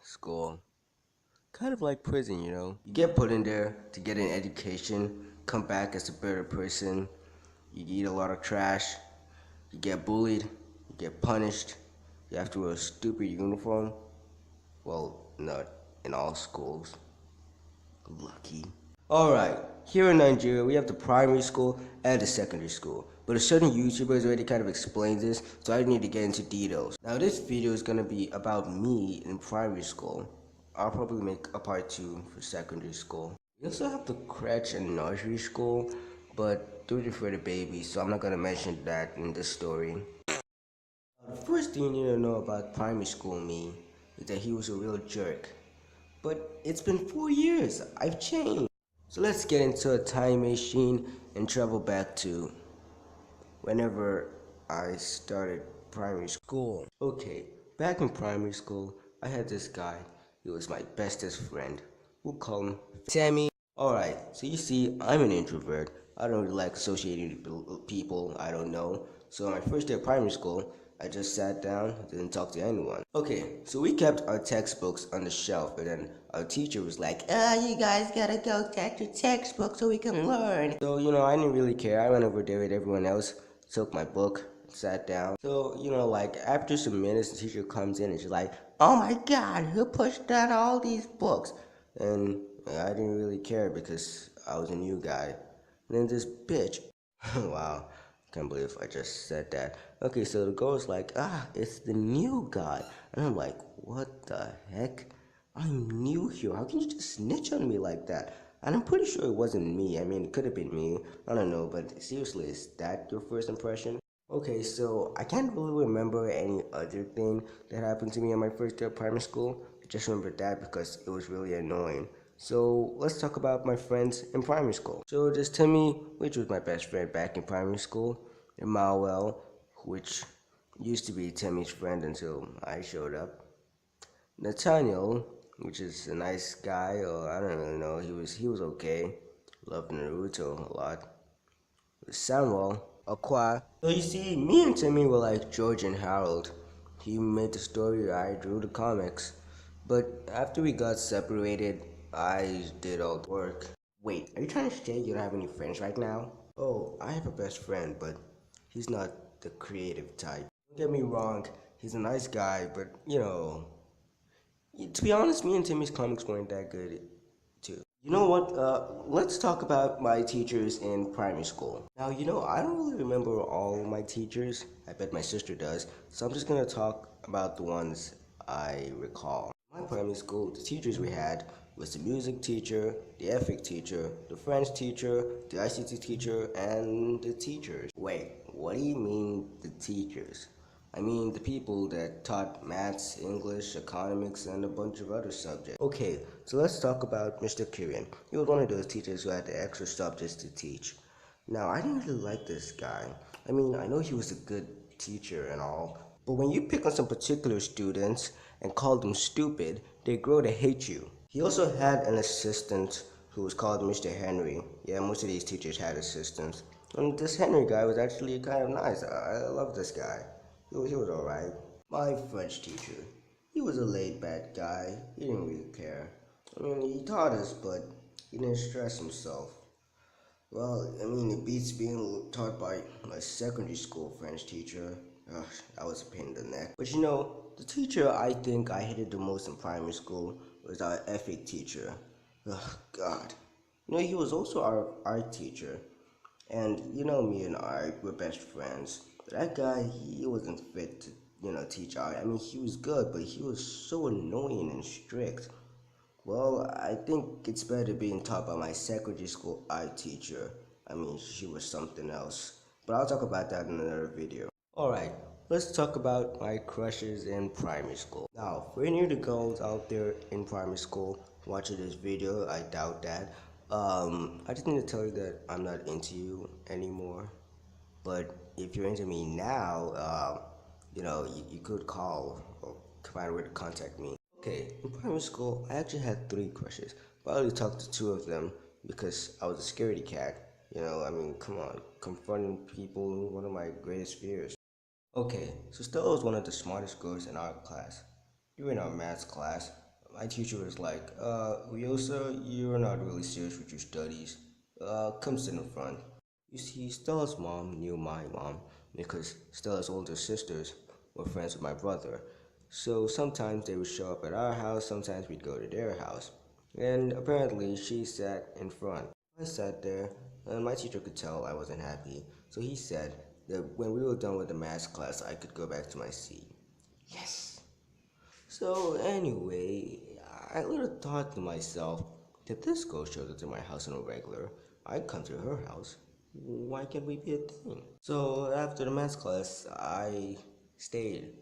School. Kind of like prison, you know? You get put in there to get an education, come back as a better person. You eat a lot of trash. You get bullied. You get punished. You have to wear a stupid uniform. Well, not in all schools. Lucky. Alright, here in Nigeria, we have the primary school and the secondary school. But a certain YouTuber has already kind of explained this, so I need to get into details. Now, this video is going to be about me in primary school. I'll probably make a part 2 for secondary school. We also have the crèche and nursery school, but those are for the babies, so I'm not going to mention that in this story. The first thing you need to know about primary school me is that he was a real jerk. But it's been 4 years, I've changed. So let's get into a time machine and travel back to whenever I started primary school. Okay, back in primary school, I had this guy. He was my bestest friend. We'll call him Sammy. Alright, so you see, I'm an introvert. I don't really like associating with people I don't know. So my first day of primary school, I just sat down, didn't talk to anyone. Okay, so we kept our textbooks on the shelf, and then our teacher was like, you guys gotta go check your textbook so we can learn. So, I didn't really care. I went over there with everyone else, took my book, sat down. So, like after some minutes, the teacher comes in and she's like, oh my god, who pushed down all these books? And I didn't really care because I was a new guy. And then this bitch, wow, can't believe I just said that. Okay, so the girl's like, it's the new guy. And I'm like, what the heck? I'm new here. How can you just snitch on me like that? And I'm pretty sure it wasn't me. I mean, it could have been me. I don't know, but seriously, is that your first impression? Okay, so I can't really remember any other thing that happened to me on my first day of primary school. I just remember that because it was really annoying. So let's talk about my friends in primary school. So just tell me which was my best friend back in primary school. Emmanuel, which used to be Timmy's friend until I showed up. Nathaniel, which is a nice guy, or I don't really know. He was okay. Loved Naruto a lot. Samuel, Aqua. So you see, me and Timmy were like George and Harold. He made the story, I drew the comics. But after we got separated, I did all the work. Wait, are you trying to say you don't have any friends right now? Oh, I have a best friend, but he's not the creative type. Don't get me wrong, he's a nice guy, but to be honest, me and Timmy's comics weren't that good too. You know what? Let's talk about my teachers in primary school. Now, I don't really remember all my teachers. I bet my sister does. So I'm just gonna talk about the ones I recall. In my primary school, the teachers we had was the music teacher, the ethics teacher, the French teacher, the ICT teacher, and the teachers. Wait, what do you mean the teachers? I mean the people that taught maths, English, economics, and a bunch of other subjects. Okay, so let's talk about Mr. Kieran. He was one of those teachers who had the extra subjects to teach. Now, I didn't really like this guy. I mean, I know he was a good teacher and all, but when you pick on some particular students and call them stupid, they grow to hate you. He also had an assistant who was called Mr. Henry. Yeah, most of these teachers had assistants. And this Henry guy was actually kind of nice. I love this guy. He was alright. My French teacher, he was a laid-back guy. He didn't really care. I mean, he taught us, but he didn't stress himself. Well, I mean, it beats being taught by my secondary school French teacher. Ugh, that was a pain in the neck. But the teacher I think I hated the most in primary school was our ethics teacher. Ugh, God. He was also our art teacher. And me and Art were best friends. But that guy, he wasn't fit to, teach art. I mean, he was good, but he was so annoying and strict. Well, I think it's better being taught by my secondary school art teacher. I mean, she was something else. But I'll talk about that in another video. Alright, let's talk about my crushes in primary school. Now, for any of the girls out there in primary school watching this video, I doubt that. I just need to tell you that I'm not into you anymore. But if you're into me now, you could call or find a way to contact me. Okay, in primary school, I actually had 3 crushes, but I only talked to 2 of them because I was a scaredy cat. I mean, come on, confronting people, one of my greatest fears. Okay, so Stella was one of the smartest girls in our class. during our maths class, my teacher was like, Ryosa, you're not really serious with your studies. Come sit in front. You see, Stella's mom knew my mom because Stella's older sisters were friends with my brother. So sometimes they would show up at our house, sometimes we'd go to their house. And apparently she sat in front. I sat there, and my teacher could tell I wasn't happy. So he said that when we were done with the math class, I could go back to my seat. Yes! So anyway, I little thought to myself, if this girl showed up to my house on a regular, I'd come to her house. Why can't we be a thing? So after the math class, I stayed,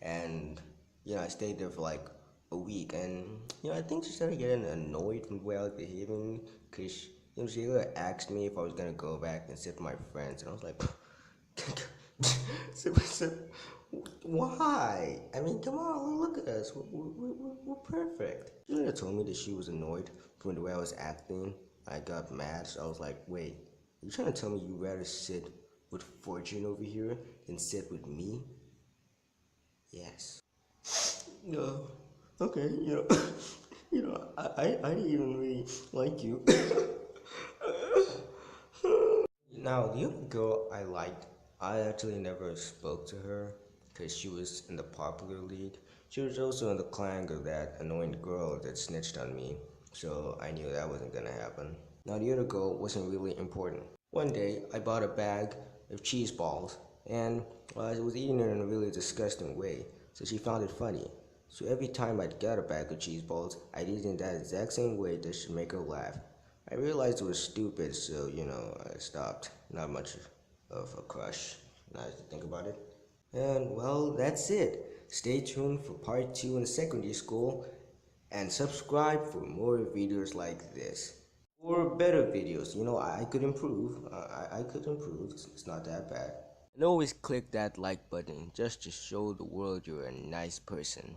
and I stayed there for like a week, and I think she started getting annoyed from the way I was behaving, cause she asked me if I was gonna go back and sit with my friends, and I was like, so, why? I mean, come on, look at us. We're perfect. She later told me that she was annoyed from the way I was acting. I got mad, so I was like, wait, you trying to tell me you'd rather sit with Fortune over here than sit with me? Yes. No. Okay, I didn't even really like you. Now, the other girl I liked, I actually never spoke to her because she was in the popular league. She was also in the clan of that annoying girl that snitched on me, so I knew that wasn't gonna happen. Now, the other girl wasn't really important. One day, I bought a bag of cheese balls, and I was eating it in a really disgusting way, so she found it funny. So every time I'd get a bag of cheese balls, I'd eat it in that exact same way that should make her laugh. I realized it was stupid, so I stopped. Not much of a crush, now that I think about it. And well, that's it. Stay tuned for part 2 in secondary school, and subscribe for more videos like this. Or better videos. I could improve. I could improve. It's not that bad. And always click that like button just to show the world you're a nice person.